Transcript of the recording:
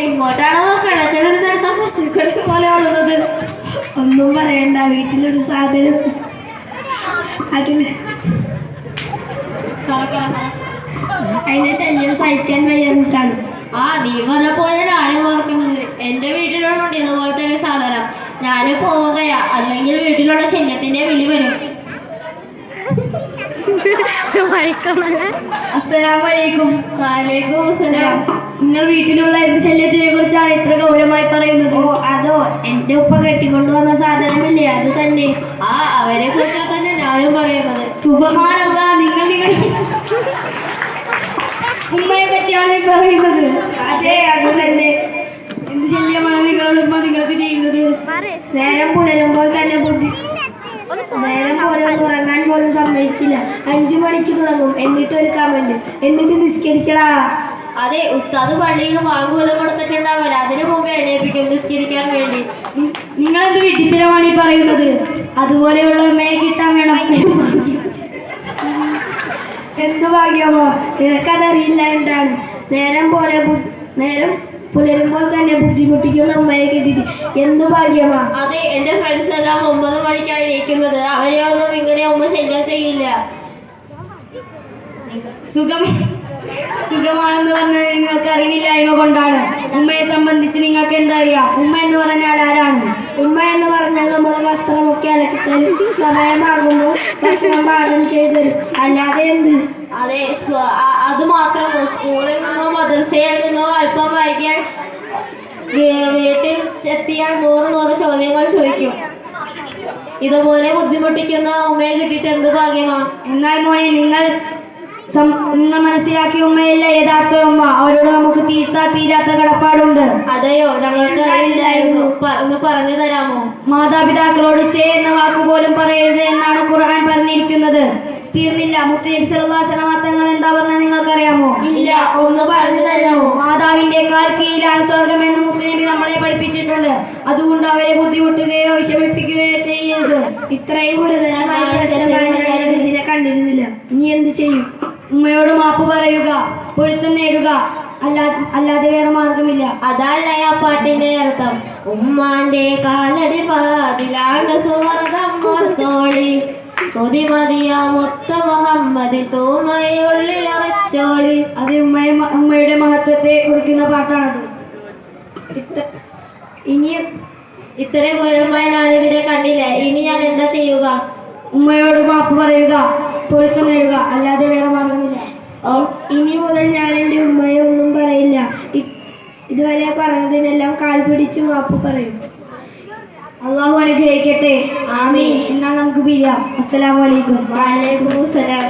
എങ്ങോട്ടാണോ കിടത്തിലെടുത്ത പശുക്കളി പോലെ ഓടുന്നത്? ഒന്നും പറയണ്ട, വീട്ടിലൊരു സാധനം അതിന് അതിന്റെ ശല്യം സഹിക്കാൻ വയ്യാന്നിട്ടാണ്. നീ പറഞ്ഞ പോലെ ഞാനും ഓർക്കുന്നത്. എന്റെ വീട്ടിലുണ്ട് ഇതുപോലത്തെ ഒരു സാധനം. ഞാൻ പോവുകയാ, അല്ലെങ്കിൽ വീട്ടിലുള്ള ശല്യത്തിന്റെ വിളി വരും. അസ്സലാമലൈക്കും. വലൈക്കും അസ്സലാം. നിങ്ങൾ വീട്ടിലുള്ള എന്ത് ശല്യത്തിനെ കുറിച്ചാണ് ഇത്ര ഗൗരവമായി പറയുന്നത്? അതോ എന്റെ ഉപ്പ കെട്ടിക്കൊണ്ടുവന്ന സാധനമില്ലേ, അത് തന്നെ. അവരെ കുറിച്ചാൽ തന്നെ ഞാനും പറയുന്നത്. സുബ്ഹാനല്ലാഹ്, നിങ്ങൾ ഉമ്മയെ പറ്റിയാണ് പറയുന്നത്. അതെ, അത് തന്നെ. എന്ത് ശല്യമാണ് നിങ്ങളുടെ ഉമ്മ നിങ്ങൾക്ക് ചെയ്യുന്നത്? നേരം പുലരുമ്പോൾ തന്നെ നേരം പോലെ ഉറങ്ങാൻ പോലും സമ്മതിക്കില്ല. 5 മണിക്ക് തുടങ്ങും, എന്നിട്ട് ഒരു കമന്റ്, എന്നിട്ട് നിസ്കരിക്കടാ. അതെ, ഉസ്താദ് പള്ളിയിൽ വാങ്ങുവലും കൊടുത്തിട്ടുണ്ടാവില്ല, അതിനു മുമ്പേ എണീപ്പിക്കും നിസ്കരിക്കാൻ വേണ്ടി. നിങ്ങളെന്ത് വിഡ്ഢിത്തരമാണ് ഈ പറയുന്നത്? അതുപോലെയുള്ള ഉമ്മയെ കിട്ടാൻ വേണം. എന്ത് ഭാഗ്യമോ, നിനക്കതറിയില്ല എന്താണ്. നേരം പുലരുമ്പോൾ തന്നെ ബുദ്ധിമുട്ടിക്കുന്ന ഉമ്മയെ കിട്ടിയിട്ട് എന്ത് ഭാഗ്യമാ. അതെ, എന്റെ ഫ്രണ്ട്സ് എല്ലാം 9 മണിക്കാണ് എണീക്കുന്നത്. അവരെ ഒന്നും ഇങ്ങനെ ഉമ്മ ശല്യം ചെയ്യില്ല. സുഖമാണെന്ന് പറഞ്ഞാൽ നിങ്ങൾക്ക് അറിവില്ലായ്മ കൊണ്ടാണ്. ഉമ്മയെ സംബന്ധിച്ച് നിങ്ങൾക്ക് എന്തറിയാം? ഉമ്മ എന്ന് പറഞ്ഞാൽ ആരാണ്? ഉമ്മ എന്ന് പറഞ്ഞാൽ നമ്മുടെ വസ്ത്രമൊക്കെ അലക്കിത്തരും, സമയമാകുമ്പോൾ ഭക്ഷണം പാകം ചെയ്തു തരും, അല്ലാതെ എന്ത്? അതെ, അത് മാത്രമോ? സ്കൂളിൽ നിന്നോ മദ്രസയിൽ നിന്നോ അല്പം വൈകിയാൽ വീട്ടിൽ എത്തിയാൽ 100 ചോദ്യങ്ങൾ ചോദിക്കും. ഇതുപോലെ ബുദ്ധിമുട്ടിക്കുന്ന ഉമ്മയെ കിട്ടിയിട്ട് എന്ത് ഭാഗ്യമാ. എന്നാൽ മോനെ, നിങ്ങൾ മനസ്സിലാക്കിയ ഉമ്മയല്ല യഥാർത്ഥ ഉമ്മ. അവരോട് നമുക്ക് തീരാത്ത കടപ്പാടുണ്ട്. അതെയോ? ഞങ്ങൾക്ക് അറിയില്ലായിരുന്നു. ഒന്ന് പറഞ്ഞു തരാമോ? മാതാപിതാക്കളോട് ചേ എന്ന വാക്ക് പോലും പറയരുത് എന്നാണ് ഖുർആൻ പറഞ്ഞിരിക്കുന്നത്. തീർന്നില്ല, മുത്തുനബി സല്ലല്ലാഹു അലൈഹി വസല്ലം തങ്ങൾ എന്താ പറഞ്ഞത് നിങ്ങൾക്കറിയാമോ? ഇല്ല, ഒന്ന് പറഞ്ഞു തരാമോ? മാതാവിന്റെ കാൽ കീഴിലാണ് സ്വർഗം എന്ന് മുത്തുനബി നമ്മളെ പഠിപ്പിച്ചിട്ടുണ്ട്. അതുകൊണ്ട് അവരെ ബുദ്ധിമുട്ടുകയോ വിഷമിപ്പിക്കുകയോ ചെയ്യരുത്. ഇത്രയും ഗുരുതരമായ പ്രശ്നമായി ഞാൻ ഇതിനെ കണ്ടിരുന്നില്ല. ഇനി എന്ത് ചെയ്യും? ഉമ്മയോട് മാപ്പ് പറയുക, പൊരുത്തം നേടുക, അല്ലാതെ വേറെ മാർഗമില്ല. അതല്ല ആ പാട്ടിന്റെ അർത്ഥം. ഉമ്മാന്റെ കാലടി പാതിലാണ് സുവർഗം ഓർത്തോളി, കൊതിമതിയാ മൊത്ത മുഹമ്മദിൽ തൂമയുള്ളിലറച്ചോളി. അത് ഉമ്മയുടെ മഹത്വത്തെ കുറിക്കുന്ന പാട്ടാണത്. ഇനി ഇത്ര ഗൗരവമായി ഞാൻ ഇതിനെ കണ്ടില്ല. ഇനി ഞാൻ എന്താ ചെയ്യുക? ഉമ്മയോട് മാപ്പ് പറയുക, പൊരുത്തം നേടുക, അല്ലാതെ വേറെ മാർഗമില്ല. ഇനി മുതൽ ഞാൻ എൻ്റെ ഉമ്മയെ ഒന്നും പറയില്ല. ഇതുവരെ പറഞ്ഞതിനെല്ലാം കാൽ പിടിച്ച് മാപ്പ് പറയും. അള്ളാഹു അനുഗ്രഹിക്കട്ടെ. ആമീൻ. എന്നാൽ നമുക്ക് പിരിയാം. അസ്സലാമു അലൈക്കും. വലൈക്കും അസ്സലാം.